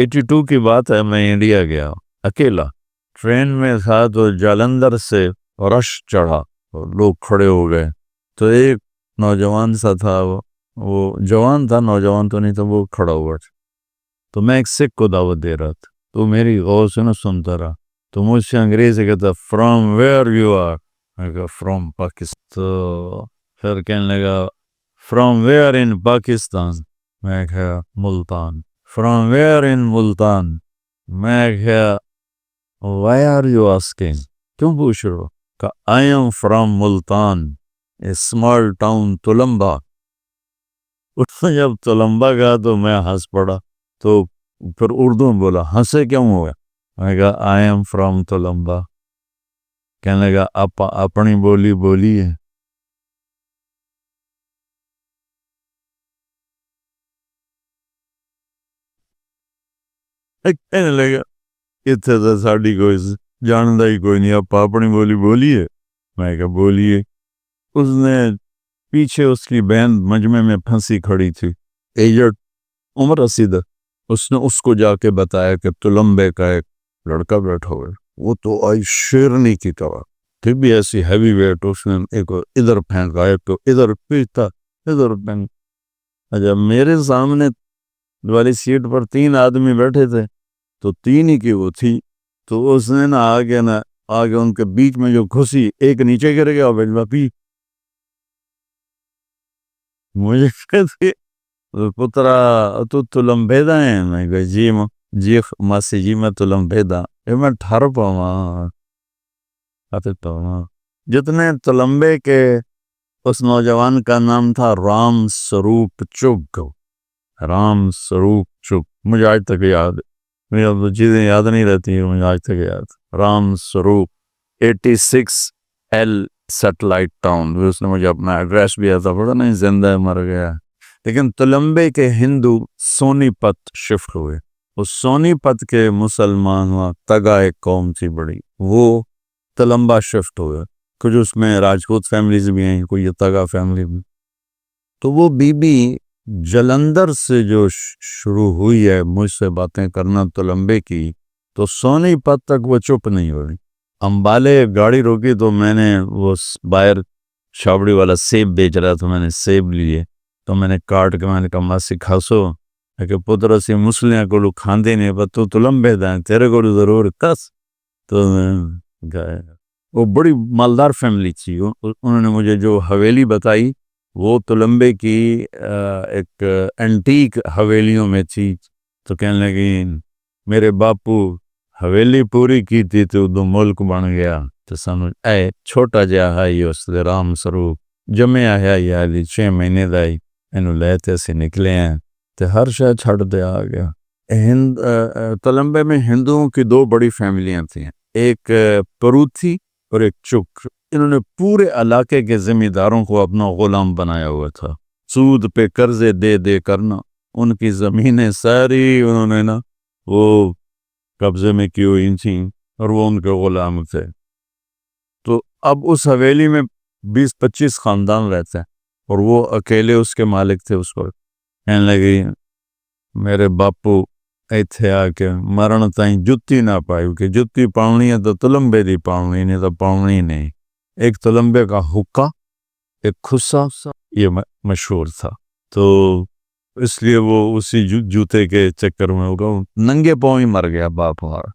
82 کی بات ہے، میں انڈیا گیا اکیلا، ٹرین میں تھا تو جالندھر سے رش چڑھا اور لوگ کھڑے ہو گئے، تو ایک نوجوان سا تھا، وہ جوان تھا، نوجوان تو نہیں تھا، وہ کھڑا ہوا تھا، تو میں ایک سکھ کو دعوت دے رہا تھا، تو میری غور سے نہ سنتا رہا، تو مجھ سے انگریزی کہتا فرام ویئر یو آر، میں کہا فرام پاکستان، تو پھر کہنے لگا فرام ویئر ان پاکستان، میں کہا ملتان، فرام ویئر ان ملتان، میں کہا وائی آر یو آسکنگ، کیوں پوچھ رہے ہو، کہ I am from Multan a small town Tulamba, اس نے جب تلمبا کہا تو میں ہنس پڑا، تو پھر اردو میں بولا، ہنسے کیوں ہوا، میں کہا آئی ایم فرام تلمبا، کہنے لگا آپ اپنی بولی بولی ہے، کہنے لگا اتنے تو ساڑی کوئی جانتا ہی کوئی نہیں، آپ اپنی بولی بولیے، میں کہا بولیے، اس نے پیچھے اس کی بہن مجمع میں پھنسی کھڑی تھی، ایجڈ عمر رسید، اس نے اس کو جا کے بتایا کہ تلمبے کا ایک لڑکا بیٹھا ہوا ہے، وہ تو آئی شیرنی کی طرح، پھر بھی ایسی ہیوی ویٹ، اس نے ایک ادھر پھینکا، ایک تو ادھر پیٹا، ادھر پھینک، جب میرے سامنے والی سیٹ پر 3 آدمی بیٹھے تھے تو 3 ہی کی وہ تھی، تو اس نے آگے ان کے بیچ میں جو گھسی، ایک نیچے گر گیا، واپی مجھے کہتے پترا تو تلمبیدا ہے، میں کہا جی ماسی جی میں تلمبیدا، میں ٹھر پاواں جتنے تلمبے کے، اس نوجوان کا نام تھا رام سروپ چگ، رام سروپ چگ، مجھے آج تک یاد ہے، مجھے اب چیزیں یاد نہیں رہتی، مجھے آج تک یاد، رام سروپ 86L سیٹلائٹ ٹاؤن، اس نے مجھے اپنا ایڈریس بھی ایسا پڑا نہیں، زندہ مر گیا، لیکن تلمبے کے ہندو سونی پت شفٹ ہوئے، اس سونی پت کے مسلمان وہاں تگا ایک قوم تھی بڑی، وہ تلمبا شفٹ ہوئے، کچھ اس میں راجپوت فیملیز بھی ہیں، کوئی یہ تگا فیملی بھی، تو وہ بی بی جلندر سے جو شروع ہوئی ہے مجھ سے باتیں کرنا تلمبے کی، تو سونی پت تک وہ چپ نہیں ہوئی، امبالے گاڑی روکی تو میں نے وہ باہر چھابڑی والا سیب بیچ رہا تھا، میں نے سیب لیے، تو میں نے کاٹ کے میں نے کہا ماسی کھاسو، کہ پتر اسی مسلیاں کو لوگ کھاندے نہیں، پر تو تلمبے دائیں تیرے کو ضرور کس، تو میں گئے، وہ بڑی مالدار فیملی تھی، انہوں نے مجھے جو حویلی بتائی وہ تلمبے کی ایک اینٹیک حویلیوں میں تھی، تو کہنے لگی میرے باپو حویلی پوری کی تھی تو دو ملک بن گیا، تو سمجھ اے چھوٹا جہا ہے اس دے رام سروپ جمعہ ہے یا 6 مہینے دائی انہوں لیتے سے نکلے ہیں، تو ہر شاہ چھڑ دے آ گیا۔ تلمبے میں ہندوؤں کی 2 بڑی فیملیاں تھیں، ایک پروتھی اور ایک چک، انہوں نے پورے علاقے کے ذمہ داروں کو اپنا غلام بنایا ہوا تھا، سود پہ قرضے دے دے کرنا، ان کی زمینیں ساری انہوں نے وہ قبضے میں کی ہوئی تھیں، اور وہ ان کے غلام تھے، تو اب اس حویلی میں 20-25 خاندان رہتے ہیں، اور وہ اکیلے اس کے مالک تھے، اس کو کہنے لگی میرے باپو ایتھے آ کے مرن تائیں جتی نہ پائی، کہ جتی پاؤنی ہے تو تلمبے دی پاؤنی، نہیں تو پاؤنی نہیں، ایک تلمبے کا حکا، ایک خصہ، یہ مشہور تھا، تو اس لیے وہ اسی جوتے کے چکر میں ہوگا، ننگے پاؤں ہی مر گیا باپ ہمارا،